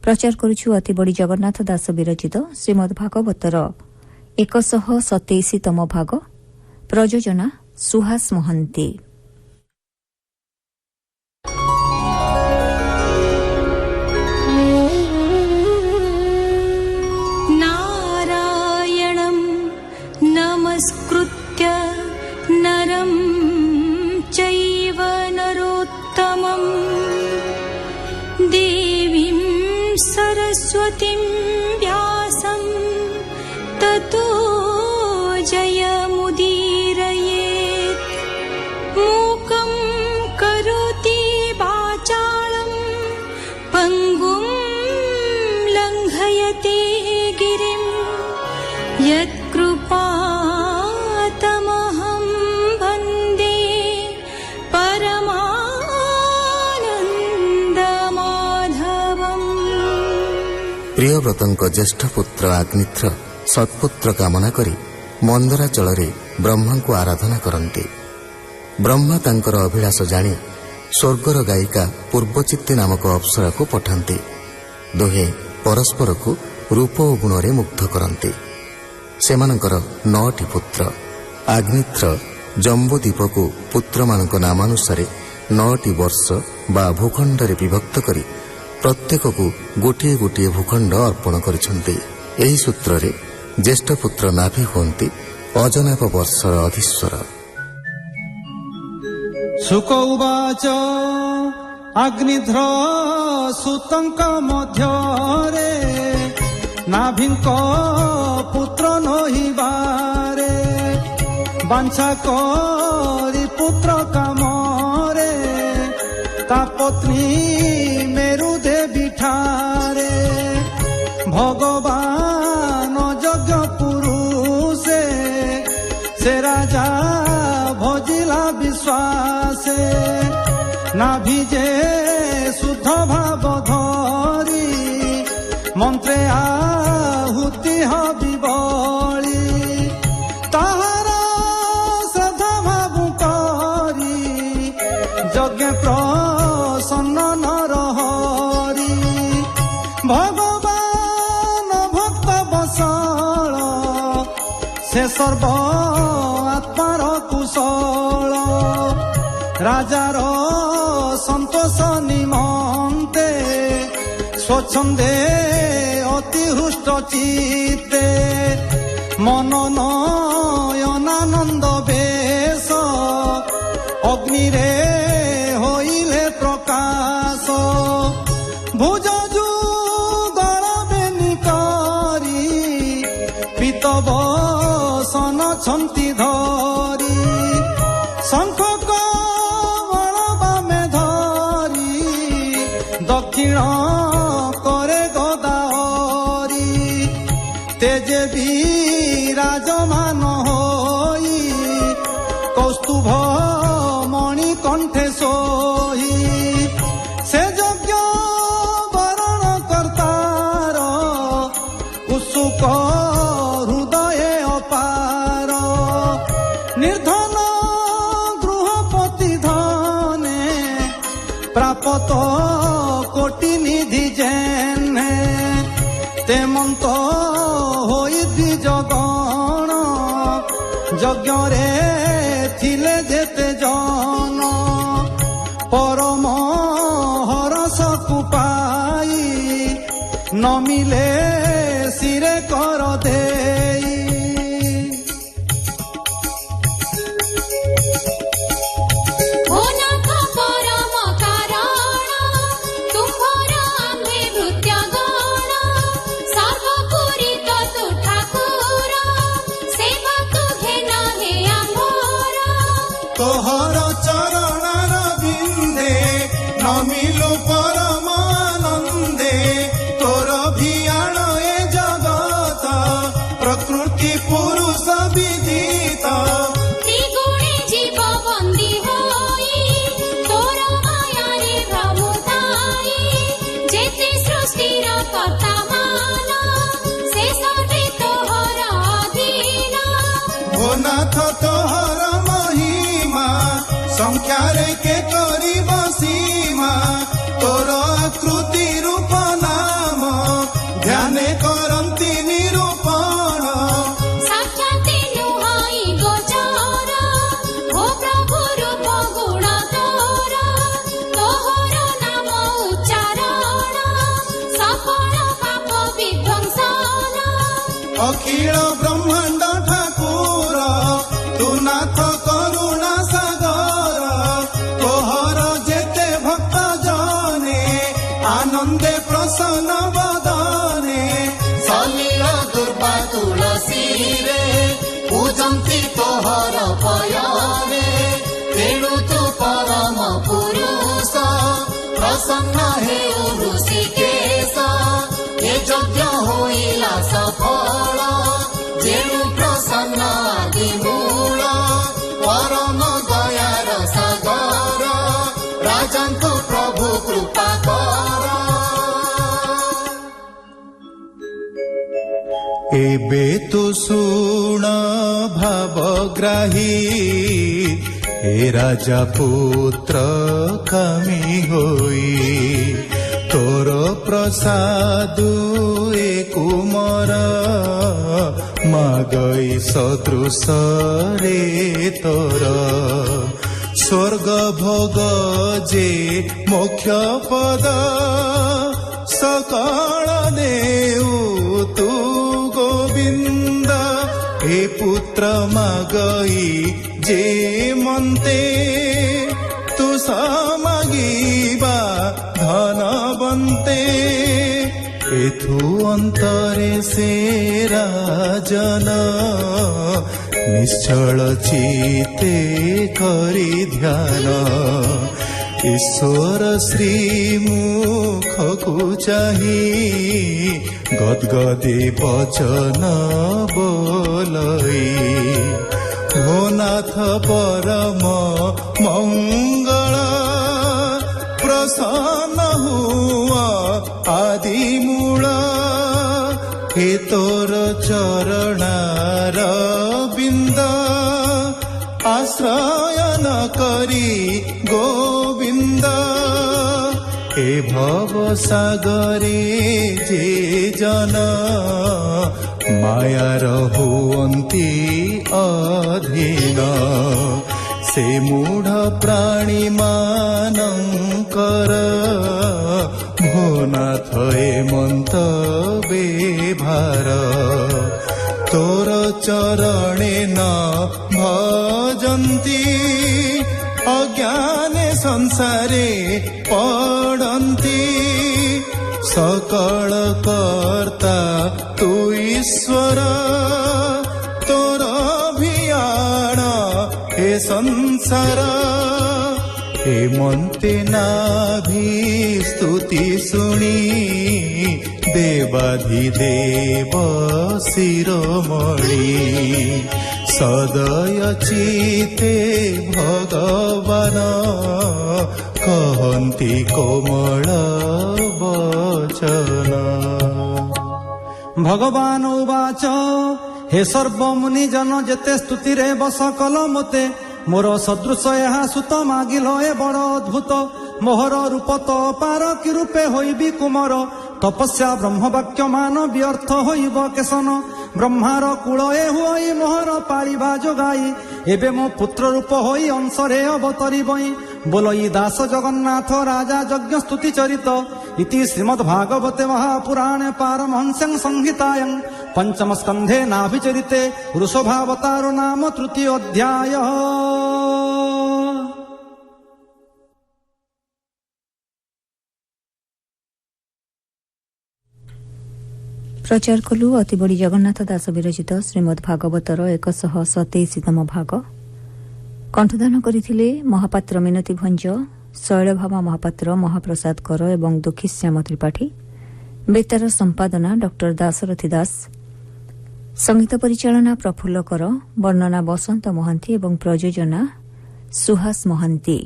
प्रचार करुछु अतिबड़ी जगन्नाथ दास विरचित श्रीमद् भागवतर 127तम भाग। प्रयोजना सुहास महंती। नारायणं नमस्कृत्य नरं चैव नरोत्तमं देवीं सरस्वतीं व्यासं ततो जयमुदीरयेत्। मूकं करोति वाचालं पङ्गुं लङ्घयते गिरिं यत्कृपातमहं वन्दे परमानन्दमाधवम्। प्रियव्रतଙ୍କ ज्येष्ठ पुत्र अग्नित्र सत्पुत्र कामना करी मंदराचଳରେ ब्रह्माଙ୍କୁ आराधना करନ୍ତି। ब्रह्मा ତାଙ୍କର ଅଭିଳାଷ ଜାଣି ସ୍ୱର୍ଗର ଗାୟିକା ପୂର୍ବଚିତ୍ତି ନାମକ ଅପ୍ସରାକୁ ପଠାନ୍ତି। ଦୁହେଁ ପରସ୍ପରକୁ ରୂପ ଓ ଗୁଣରେ ମୁଗ୍ଧ କରନ୍ତି। ସେମାନଙ୍କର 9ଟି ପୁତ୍ର। ଅଗ୍ନିତ୍ର ଜମ୍ବୁଦ୍ୱୀପକୁ ପୁତ୍ରମାନଙ୍କ ନାମାନୁସାରେ 9ଟି ବର୍ଷ ବା ଭୂଖଣ୍ଡରେ ବିଭକ୍ତ କରି ପ୍ରତ୍ୟେକକୁ ଗୋଟିଏ ଗୋଟିଏ ଭୂଖଣ୍ଡ ଅର୍ପଣ କରିଛନ୍ତି। ଏହି ସୂତ୍ରରେ ଜ୍ୟେଷ୍ଠ ପୁତ୍ର ନାଭି ହୁଅନ୍ତି ଅଜନାଭ ବର୍ଷର ଅଧୀଶ୍ୱର। ଶୁକ ଉବାଚ ଅଗ୍ନିଧ୍ର ସୁତଙ୍କ ମଧ୍ୟରେ ନାଭିଙ୍କ ପୁତ୍ର ନହିବାରେ ବାଞ୍ଛା କରି ପୁତ୍ର କାମରେ ତା ପତ୍ନୀ ମେରୁ ଦେବୀ ଠାରେ ଭଗବାନ ଯଜ୍ଞ ପୁରୁଷେ ସେ ରାଜା ଭଜିଲା ବିଶ୍ୱାସେ ନାଭି ଯେ ଶୁଦ୍ଧ ଭାବ ଧରି ମନ୍ତ୍ରେ ଆହୁତି ହବି ବଳି ତାହାର ଶ୍ରଦ୍ଧା ଭାବ କରି ଯଜ୍ଞ ପ୍ରସନ୍ନ ନର ହରି ଭଗବାନ ଭକ୍ତ ବସଳ ସେ ସର୍ବ ଆତ୍ମାର କୁଶଳ ରାଜାର ସନ୍ତୋଷ ନିମନ୍ତେ ସ୍ୱଚ୍ଛନ୍ଦେ ଅତି ହୃଷ୍ଟ ଚିତ୍ତେ ମନ ନୟନାନନ୍ଦ ବେଶ ଅଗ୍ନିରେ ହୋଇଲେ ପ୍ରକାଶ ଭୁଜ ଯୁଗଳ ବେନି କରି ପିତବ ସନ ଛନ୍ତି ଧରି ଶଙ୍ଖ କମଳ ବାମେ ଧରି ଦକ୍ଷିଣ କରେ ଗଦାହରି ତେଜେ ବିରାଜମାନ ହୋଇ କୌସ୍ତୁଭ ମଣି କଣ୍ଠେ ସୋହି ସେ ଯଜ୍ଞ ବରଣ କର୍ତ୍ତାର ଉତ୍ସୁକ ହୃଦୟ ଅପାର ନିର୍ଧନ ଗୃହପତି ଧନେ ପ୍ରାପତ କୋଟି ନିଧି ଜେନେ ତେମନ୍ତ ହୋଇ ଦ୍ୱିଜଗଣ ଯଜ୍ଞରେ ଥିଲେ ଯେତେ ଜନ ପରମ ହରସକୁ ପାଇ ନମିଲେ ଶିରେ କର ଦେଇ तोहर चरणर बिंदे नमिलु परमानंदे तोर भियाण ए जगत प्रकृति पुरुष विदित त्रिगुणे जीव बंदी होई तोर मायारे प्रभु ताई जेते सृष्टिर कर्ता मान से सटे तोहर अधीन ओ नाथ तोहर महिमा संख्यारे के करी बसीमा तोर आकृति रूप नाम ଅଖିଳ ବ୍ରହ୍ମାଣ୍ଡ ଠାକୁର ତୁ ନାଥ କରୁଣା ସାଗର ତୋହର ଯେତେ ଭକ୍ତ ଜନେ ଆନନ୍ଦେ ପ୍ରସନ୍ନ ବଦନେ ସଲିଳ ଦୁର୍ବା ତୁଳସୀରେ ପୂଜନ୍ତି ତୋହର ପୟରେ ତେଣୁ ତୁ ପରମ ପୁରୁଷ ପ୍ରସନ୍ନ ହେଉ ଋଷିକେଶ ଏ ଯଜ୍ଞ ହୋଇଲା ସଫଳ ଯେଣୁ ପ୍ରସନ୍ନ ଆଦି ମୂଳ ପରମ ଦୟାର ସାଗର ରାଜାଙ୍କୁ ପ୍ରଭୁ କୃପା କର। ଏବେ ତୁ ଶୁଣ ଭାବଗ୍ରାହୀ ଏ ରାଜା ପୁତ୍ର କାମି ହୋଇ ତୋର ପ୍ରସାଦୁ ଏ କୁମର ମାଗଇ ସଦୃଶରେ ତୋର ସ୍ୱର୍ଗ ଭୋଗ ଯେ ମୋକ୍ଷ ପଦ ସକଳ ଦେଉ ତୁ ଗୋବିନ୍ଦ ଏ ପୁତ୍ର ମାଗଇ ଯେ ମନ୍ତେ ତୁ ସମାଗିବା ଧନବନ୍ତେ ଏଥୁ ଅନ୍ତରେ ସେ ରାଜନ ନିଶ୍ଚଳ ଚିତେ କରି ଧ୍ୟାନ ଈଶ୍ୱର ଶ୍ରୀ ମୁଖକୁ ଚାହିଁ ଗଦଗଦେ ବଚନ ବୋଲଇ ଓ ନାଥ ପରମ ମଙ୍ଗଳ ପ୍ରସନ୍ନ ହୁଅ ଆଦି ମୂଳ ହେ ତୋର ଚରଣାର ବିନ୍ଦ ଆଶ୍ରୟନ କରି ଗୋବିନ୍ଦ ଏ ଭବ ସାଗରେ ଯେ ଜନ ମାୟାର ହୁଅନ୍ତି ଅଧୀନ ସେ ମୂଢ଼ ପ୍ରାଣୀ ମାନଙ୍କର ଭୋନାଥ ଏ ମନ୍ତ ବେଭାର ତୋର ଚରଣେ ନ ଭଜନ୍ତି ଅଜ୍ଞାନେ ସଂସାରେ ପଡ଼ନ୍ତି ସକଳ କର୍ତ୍ତା ତୁ ଈଶ୍ୱର ତୋର ଭିଆଣ ଏ ସଂସାର ଏ ମନ୍ତେ ନାଭି ସ୍ତୁତି ଶୁଣି ଦେବାଧିଦେବ ଶିରୋମଣି ସଦୟ ଚିତେ ଭଗବାନ କହନ୍ତି କୋମଳ ବଚନ। ଭଗବାନ ଉବାଚ ହେ ସର୍ବ ମୁନି ଜନ ଯେତେ ସ୍ତୁତିରେ ବସ କଲ ମୋତେ ମୋର ସଦୃଶ ଏହା ସୁତ ମାଗିଲ ଏ ବଡ଼ ଅଦ୍ଭୁତ ମୋହର ରୂପ ତ ପାର କି ରୂପେ ହୋଇବି କୁମର ତପସ୍ୟା ବ୍ରହ୍ମବାକ୍ୟ ମାନ ବ୍ୟର୍ଥ ହୋଇବ କେଶନ ବ୍ରହ୍ମାର କୂଳ ଏ ହୁଇ ମୋହର ପାଳିବା ଯୋଗାଇ ଏବେ ମୋ ପୁତ୍ର ରୂପ ହୋଇ ଅଂଶରେ ଅବତରିବଇ ବୋଲଇ ଦାସ ଜଗନ୍ନାଥ ରାଜା ଯଜ୍ଞ ସ୍ତୁତି ଚରିତ ଇତି ଶ୍ରୀମଦ୍ ଭାଗବତେ ମହାପୁରାଣେ ପାରମହଂସ୍ୟଂ ସଂହିତାୟଂ ପଞ୍ଚମ ସ୍କନ୍ଧେ ନାଭିଚରିତେ వృషభావతారు ନାମ ତୃତୀୟ ଅଧ୍ୟାୟ। ପ୍ରଚାର କଲୁ ଅତିବଡ଼ି ଜଗନ୍ନାଥ ଦାସ ବିରଚିତ ଶ୍ରୀମଦ୍ ଭାଗବତର 127ତମ ଭାଗ। କଣ୍ଠଦାନ କରିଥିଲେ ମହାପାତ୍ର ମିନତୀ ଭଞ୍ଜ, ଶୈଳଭାମା ମହାପାତ୍ର, ମହାପ୍ରସାଦ କର ଏବଂ ଦୁଃଖୀଶ୍ୟାମ ତ୍ରିପାଠୀ। ବେତାର ସମ୍ପାଦନା ଡକ୍ଟର ଦାଶରଥୀ ଦାସ। ସଙ୍ଗୀତ ପରିଚାଳନା ପ୍ରଫୁଲ୍ଲ କର, ବର୍ଣ୍ଣନା ବସନ୍ତ ମହାନ୍ତି ଏବଂ ପ୍ରଯୋଜନା ସୁହାସ ମହାନ୍ତି।